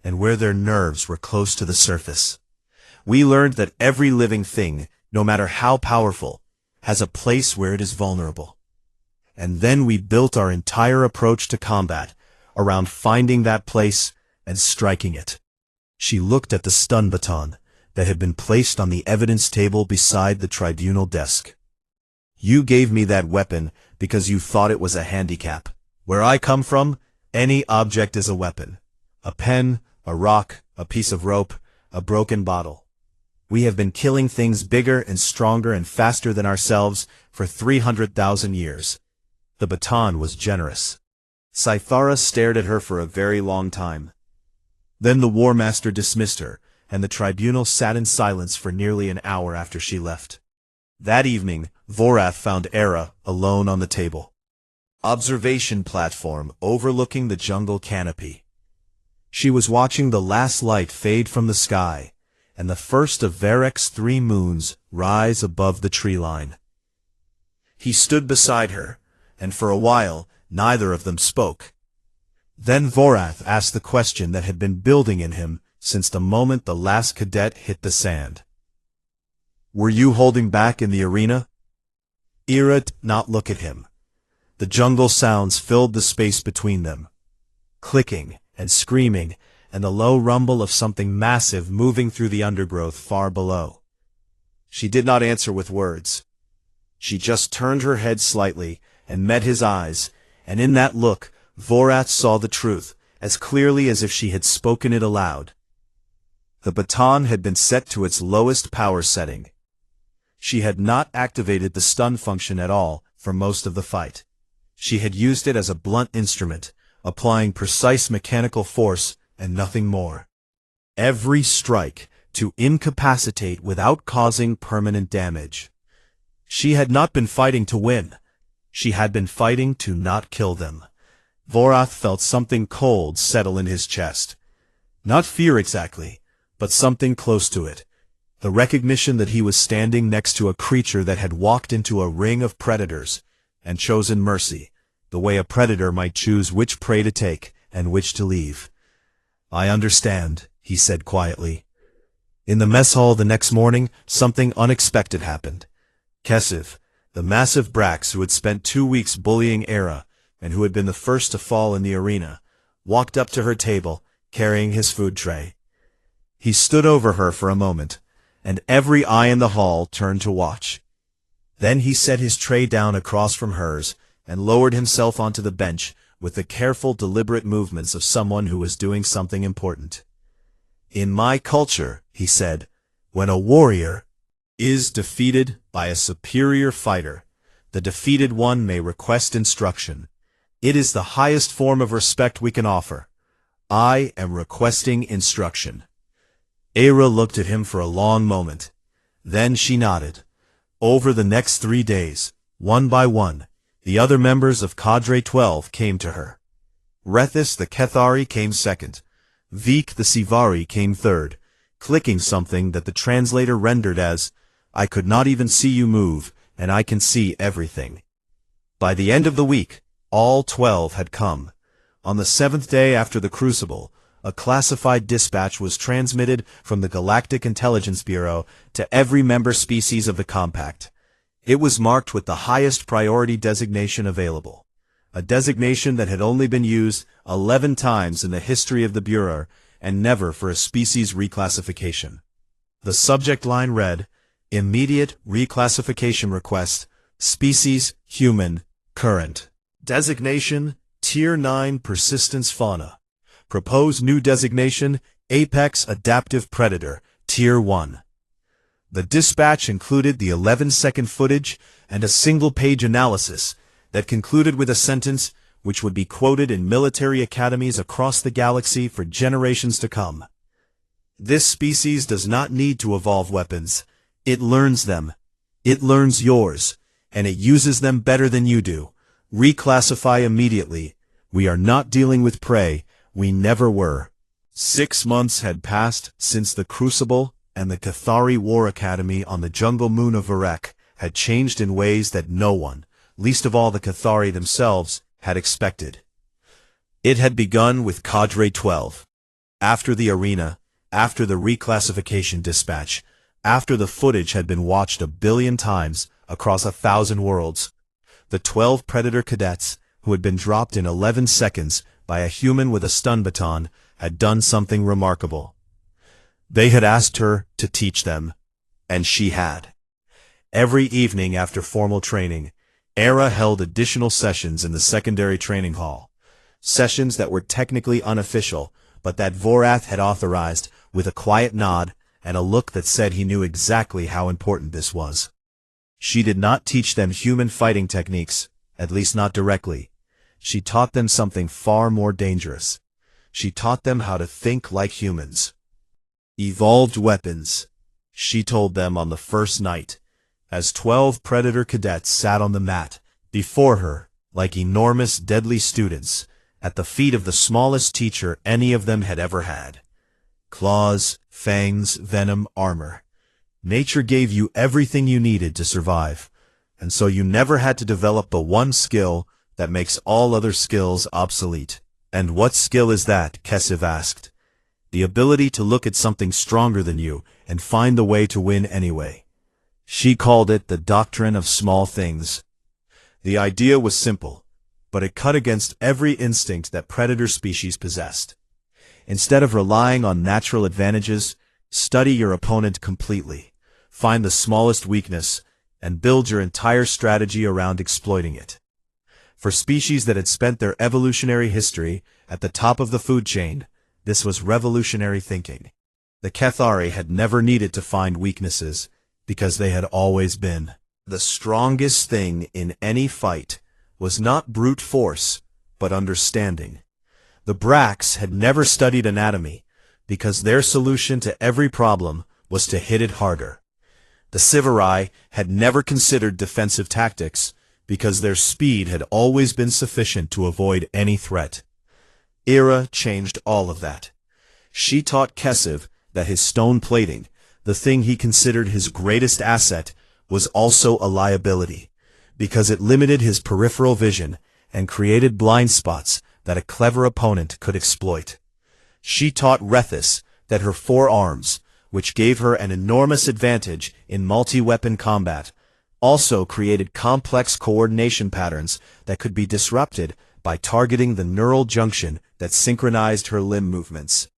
and where their nerves were close to the surface. We learned that every living thing, no matter how powerful, has a place where it is vulnerable. And then we built our entire approach to combat around finding that place and striking it. She looked at the stun baton that had been placed on the evidence table beside the tribunal desk. You gave me that weapon because you thought it was a handicap. Where I come from, any object is a weapon. A pen, a rock, a piece of rope, a broken bottle. We have been killing things bigger and stronger and faster than ourselves for 300,000 years. The baton was generous. Cythara stared at her for a very long time. Then the War Master dismissed her, and the tribunal sat in silence for nearly an hour after she left. That evening, Vorath found Era alone on the table. Observation platform overlooking the jungle canopy. She was watching the last light fade from the sky, and the first of Varek's 3 moons rise above the tree line. He stood beside her, and for a while neither of them spoke. Then Vorath asked the question that had been building in him since the moment the last cadet hit the sand. "Were you holding back in the arena?" Ira did not look at him. The jungle sounds filled the space between them. Clicking and screaming, and the low rumble of something massive moving through the undergrowth far below. She did not answer with words. She just turned her head slightly and met his eyes, and in that look, Vorath saw the truth, as clearly as if she had spoken it aloud. The baton had been set to its lowest power setting. She had not activated the stun function at all for most of the fight. She had used it as a blunt instrument, applying precise mechanical force and nothing more. Every strike to incapacitate without causing permanent damage. She had not been fighting to win. She had been fighting to not kill them. Vorath felt something cold settle in his chest. Not fear exactly, but something close to it. The recognition that he was standing next to a creature that had walked into a ring of predators and chosen mercy, the way a predator might choose which prey to take and which to leave. "I understand," he said quietly. In the mess hall the next morning, something unexpected happened. Kessev, the massive Brax who had spent 2 weeks bullying Era, and who had been the first to fall in the arena, walked up to her table, carrying his food tray. He stood over her for a moment, and every eye in the hall turned to watch. Then he set his tray down across from hers, and lowered himself onto the bench with the careful, deliberate movements of someone who was doing something important. "In my culture," he said, "when a warrior is defeated by a superior fighter, the defeated one may request instruction. It is the highest form of respect we can offer. I am requesting instruction." Era looked at him for a long moment. Then she nodded. Over the next 3 days, one by one, the other members of Cadre 12 came to her. Rethis the Kethari came second. Veek the Sivari came third, clicking something that the translator rendered as, "I could not even see you move, and I can see everything." By the end of the week, all 12 had come. On the 7th day after the Crucible, a classified dispatch was transmitted from the Galactic Intelligence Bureau to every member species of the Compact. It was marked with the highest priority designation available, a designation that had only been used 11 times in the history of the Bureau and never for a species reclassification. The subject line read, "Immediate reclassification request, species human, current. Designation, Tier 9 persistence fauna. Proposed new designation, Apex Adaptive Predator, Tier 1. The dispatch included the 11-second footage and a single-page analysis that concluded with a sentence which would be quoted in military academies across the galaxy for generations to come. "This species does not need to evolve weapons. It learns them. It learns yours, and it uses them better than you do. Reclassify immediately. We are not dealing with prey. We never were." 6 months had passed since the Crucible, and the Cathari War Academy on the jungle moon of Varek had changed in ways that no one, least of all the Cathari themselves, had expected. It had begun with Cadre 12. After the arena, after the reclassification dispatch, after the footage had been watched 1 billion times across 1,000 worlds, the 12 Predator cadets, who had been dropped in 11 seconds by a human with a stun baton, had done something remarkable. They had asked her to teach them, and she had. Every evening after formal training, Era held additional sessions in the secondary training hall. Sessions that were technically unofficial, but that Vorath had authorized with a quiet nod and a look that said he knew exactly how important this was. She did not teach them human fighting techniques, at least not directly. She taught them something far more dangerous. She taught them how to think like humans. Evolved weapons, she told them on the first night, as 12 Predator cadets sat on the mat before her like enormous deadly students at the feet of the smallest teacher any of them had ever had. Claws, fangs, venom, armor. Nature gave you everything you needed to survive, and so you never had to develop the one skill that makes all other skills obsolete, "And what skill is that?" Kessev asked. "The ability to look at something stronger than you and find the way to win anyway." She called it the doctrine of small things. The idea was simple, but it cut against every instinct that predator species possessed. Instead of relying on natural advantages, study your opponent completely, find the smallest weakness, and build your entire strategy around exploiting it. For species that had spent their evolutionary history at the top of the food chain, this was revolutionary thinking. The Cathari had never needed to find weaknesses, because they had always been. The strongest thing in any fight was not brute force, but understanding. The Brax had never studied anatomy, because their solution to every problem was to hit it harder. The Sivarai had never considered defensive tactics, because their speed had always been sufficient to avoid any threat. Ira changed all of that. She taught Kessev that his stone plating, the thing he considered his greatest asset, was also a liability, because it limited his peripheral vision and created blind spots that a clever opponent could exploit. She taught Rethis that her forearms, which gave her an enormous advantage in multi-weapon combat, also created complex coordination patterns that could be disrupted by targeting the neural junction that synchronized her limb movements.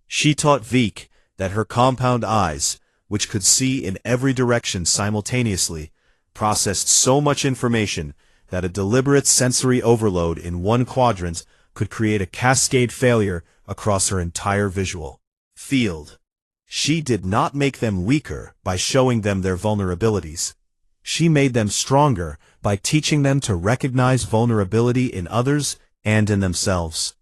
She taught Veek that her compound eyes, which could see in every direction simultaneously, processed so much information that a deliberate sensory overload in one quadrant could create a cascade failure across her entire visual field. She did not make them weaker by showing them their vulnerabilities. She made them stronger by teaching them to recognize vulnerability in others and in themselves.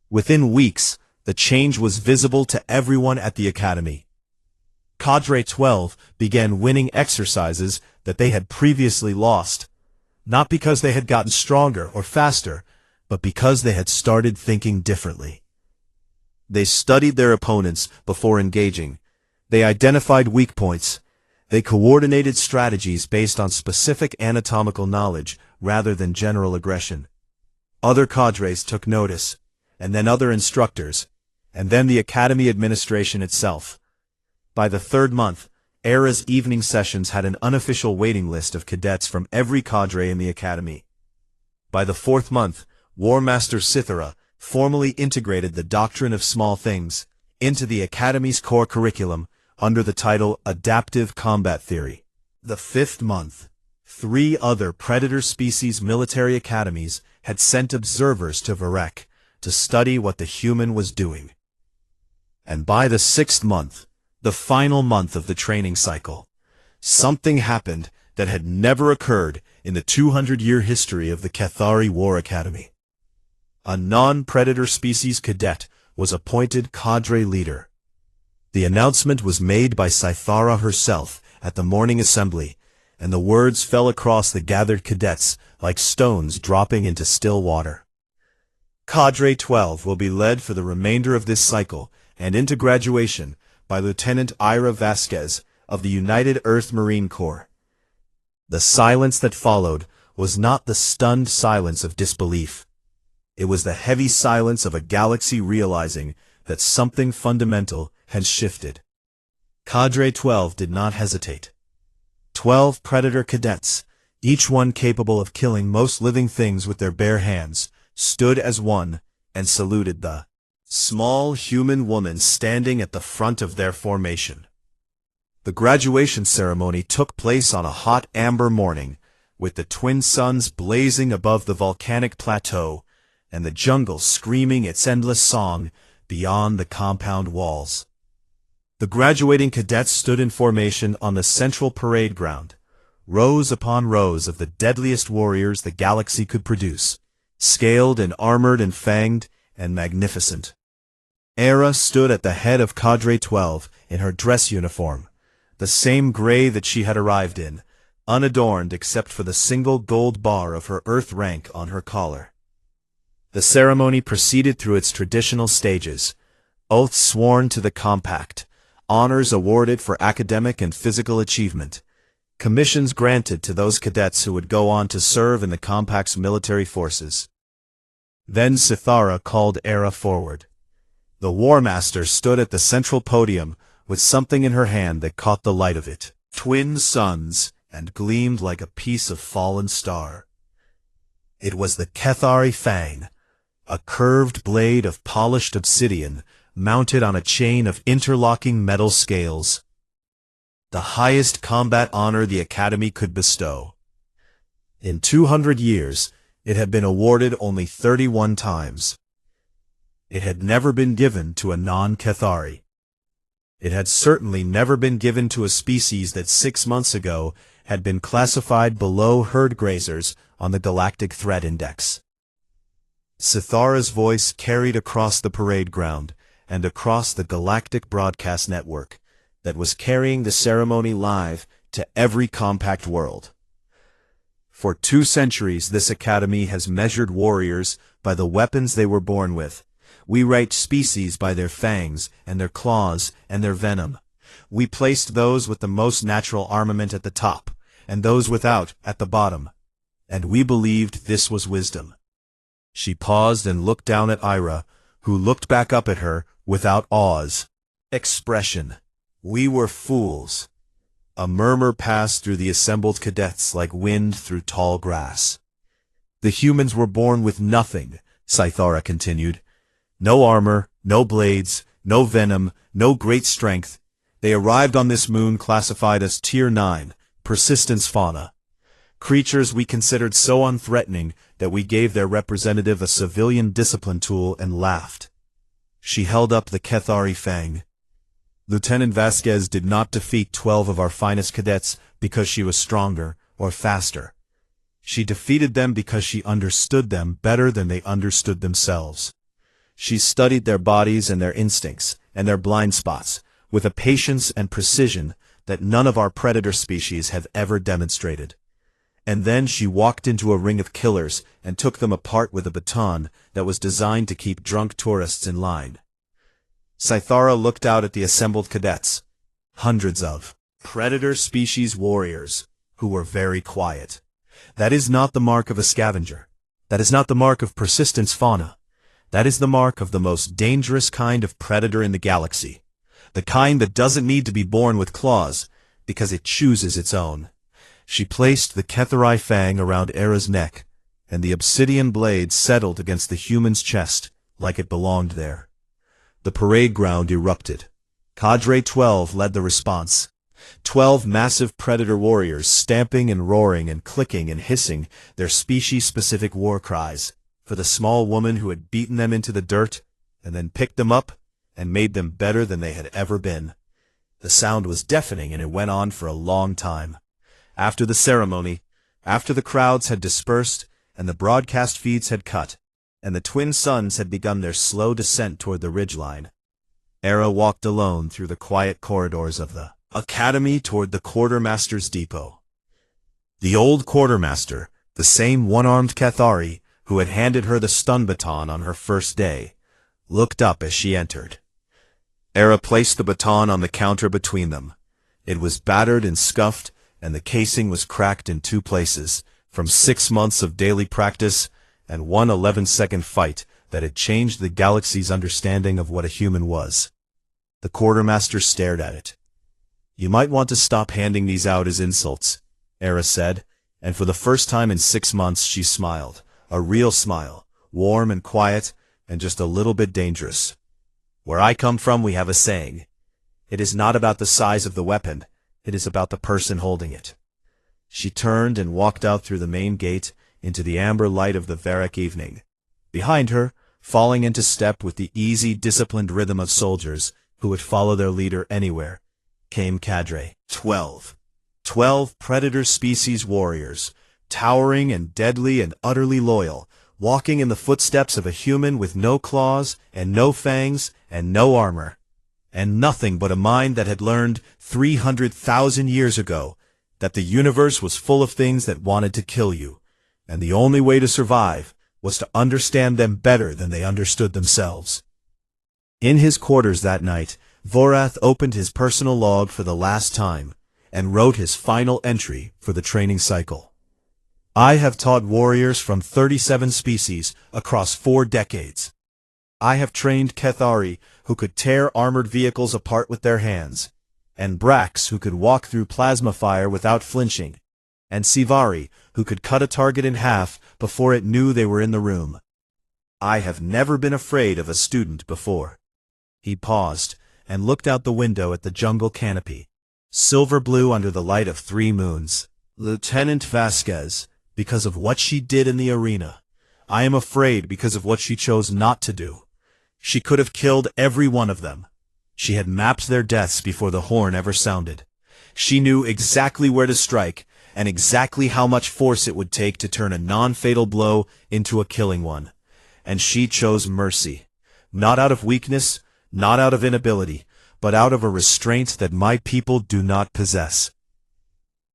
Within weeks, the change was visible to everyone at the academy. Cadre 12 began winning exercises that they had previously lost, not because they had gotten stronger or faster, but because they had started thinking differently. They studied their opponents before engaging. They identified weak points. They coordinated strategies based on specific anatomical knowledge rather than general aggression. Other cadres took notice, and then other instructors, and then the academy administration itself. By the third month, Era's evening sessions had an unofficial waiting list of cadets from every cadre in the academy. By the fourth month, War Master Sithara formally integrated the doctrine of small things into the academy's core curriculum under the title Adaptive Combat Theory. The fifth month, 3 other predator species military academies had sent observers to Varek to study what the human was doing. And by the 6th month, the final month of the training cycle, something happened that had never occurred in the 200-year history of the Cathari War Academy. A non-predator species cadet was appointed cadre leader. The announcement was made by Cythara herself at the morning assembly, and the words fell across the gathered cadets like stones dropping into still water. Cadre 12 will be led for the remainder of this cycle and into graduation by Lieutenant Ira Vasquez of the United Earth Marine Corps. The silence that followed was not the stunned silence of disbelief. It was the heavy silence of a galaxy realizing that something fundamental had shifted. Cadre 12 did not hesitate. 12 predator cadets, each one capable of killing most living things with their bare hands, stood as one and saluted the small human woman standing at the front of their formation. The graduation ceremony took place on a hot amber morning, with the twin suns blazing above the volcanic plateau and the jungle screaming its endless song beyond the compound walls. The graduating cadets stood in formation on the central parade ground, rows upon rows of the deadliest warriors the galaxy could produce, scaled and armored and fanged and magnificent. Era stood at the head of Cadre 12 in her dress uniform, the same gray that she had arrived in, unadorned except for the single gold bar of her Earth rank on her collar. The ceremony proceeded through its traditional stages: oaths sworn to the compact, honors awarded for academic and physical achievement, commissions granted to those cadets who would go on to serve in the compact's military forces. Then Sithara called Era forward. The War Master stood at the central podium with something in her hand that caught the light of it. Twin suns, and gleamed like a piece of fallen star. It was the Kethari Fang, a curved blade of polished obsidian mounted on a chain of interlocking metal scales. The highest combat honor the Academy could bestow. In 200 years, it had been awarded only 31 times. It had never been given to a non-Kethari. It had certainly never been given to a species that 6 months ago had been classified below herd grazers on the Galactic Threat Index. Sithara's voice carried across the parade ground and across the Galactic Broadcast Network that was carrying the ceremony live to every compact world. For 2 centuries, this academy has measured warriors by the weapons they were born with. We rate species by their fangs and their claws and their venom. We placed those with the most natural armament at the top, and those without at the bottom. And we believed this was wisdom. She paused and looked down at Ira, who looked back up at her without awes. Expression. We were fools. A murmur passed through the assembled cadets like wind through tall grass. The humans were born with nothing, Sithara continued. No armor, no blades, no venom, no great strength. They arrived on this moon classified as Tier 9, persistence fauna. Creatures we considered so unthreatening that we gave their representative a civilian discipline tool and laughed. She held up the Kethari Fang. Lieutenant Vasquez did not defeat 12 of our finest cadets because she was stronger or faster. She defeated them because she understood them better than they understood themselves. She studied their bodies and their instincts and their blind spots with a patience and precision that none of our predator species have ever demonstrated. And then she walked into a ring of killers and took them apart with a baton that was designed to keep drunk tourists in line. Sithara looked out at the assembled cadets, hundreds of predator species warriors, who were very quiet. That is not the mark of a scavenger. That is not the mark of persistence fauna. That is the mark of the most dangerous kind of predator in the galaxy. The kind that doesn't need to be born with claws, because it chooses its own. She placed the Kethari Fang around Era's neck, and the obsidian blade settled against the human's chest like it belonged there. The parade ground erupted. Cadre 12 led the response. 12 massive predator warriors stamping and roaring and clicking and hissing their species-specific war cries for the small woman who had beaten them into the dirt and then picked them up and made them better than they had ever been. The sound was deafening, and it went on for a long time. After the ceremony, after the crowds had dispersed and the broadcast feeds had cut, and the twin suns had begun their slow descent toward the ridgeline, Era walked alone through the quiet corridors of the Academy toward the Quartermaster's depot. The old Quartermaster, the same one-armed Kethari who had handed her the stun baton on her first day, looked up as she entered. Era placed the baton on the counter between them. It was battered and scuffed, and the casing was cracked in 2 places, from 6 months of daily practice and one 11-second fight that had changed the galaxy's understanding of what a human was. The Quartermaster stared at it. "You might want to stop handing these out as insults," Era said, and for the first time in 6 months she smiled, a real smile, warm and quiet and just a little bit dangerous. "Where I come from, we have a saying. It is not about the size of the weapon, it is about the person holding it." She turned and walked out through the main gate into the amber light of the Varric evening. Behind her, falling into step with the easy, disciplined rhythm of soldiers who would follow their leader anywhere, came Cadre 12. 12 predator species warriors, towering and deadly and utterly loyal, walking in the footsteps of a human with no claws and no fangs and no armor, and nothing but a mind that had learned 300,000 years ago that the universe was full of things that wanted to kill you, and the only way to survive was to understand them better than they understood themselves. In his quarters that night, Vorath opened his personal log for the last time and wrote his final entry for the training cycle. I have taught warriors from 37 species across 4 decades. I have trained Kethari, who could tear armored vehicles apart with their hands, and Brax, who could walk through plasma fire without flinching, and Sivari, who could cut a target in half before it knew they were in the room. I have never been afraid of a student before. He paused and looked out the window at the jungle canopy, silver blue under the light of 3 moons. Lieutenant Vasquez, because of what she did in the arena. I am afraid because of what she chose not to do. She could have killed every one of them. She had mapped their deaths before the horn ever sounded. She knew exactly where to strike, and exactly how much force it would take to turn a non-fatal blow into a killing one. And she chose mercy. Not out of weakness, not out of inability, but out of a restraint that my people do not possess.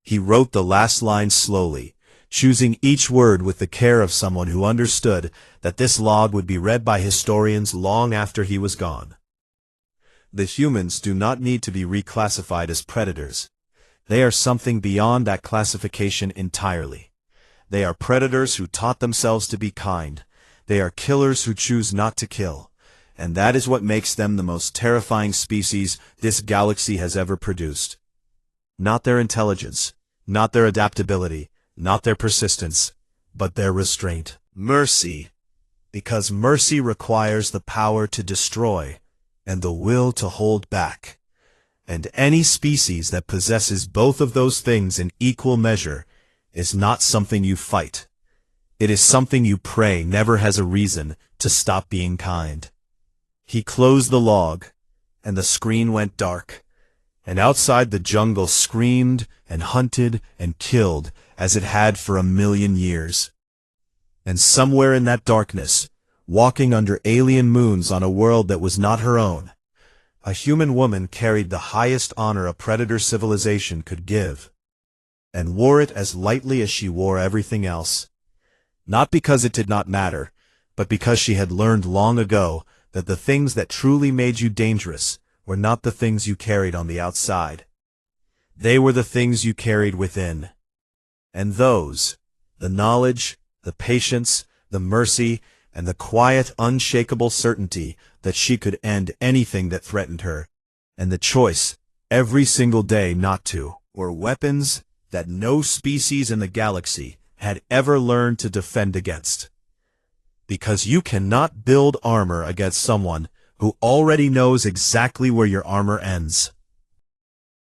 He wrote the last line slowly, choosing each word with the care of someone who understood that this log would be read by historians long after he was gone. The humans do not need to be reclassified as predators. They are something beyond that classification entirely. They are predators who taught themselves to be kind. They are killers who choose not to kill. And that is what makes them the most terrifying species this galaxy has ever produced. Not their intelligence, not their adaptability, not their persistence, but their restraint. Mercy. Because mercy requires the power to destroy and the will to hold back. And any species that possesses both of those things in equal measure is not something you fight. It is something you pray never has a reason to stop being kind. He closed the log, and the screen went dark, and outside the jungle screamed and hunted and killed as it had for 1,000,000 years. And somewhere in that darkness, walking under alien moons on a world that was not her own, a human woman carried the highest honor a predator civilization could give, and wore it as lightly as she wore everything else. Not because it did not matter, but because she had learned long ago that the things that truly made you dangerous were not the things you carried on the outside. They were the things you carried within. And those, the knowledge, the patience, the mercy, and the quiet, unshakable certainty that she could end anything that threatened her, and the choice, every single day not to, were weapons that no species in the galaxy had ever learned to defend against. Because you cannot build armor against someone who already knows exactly where your armor ends.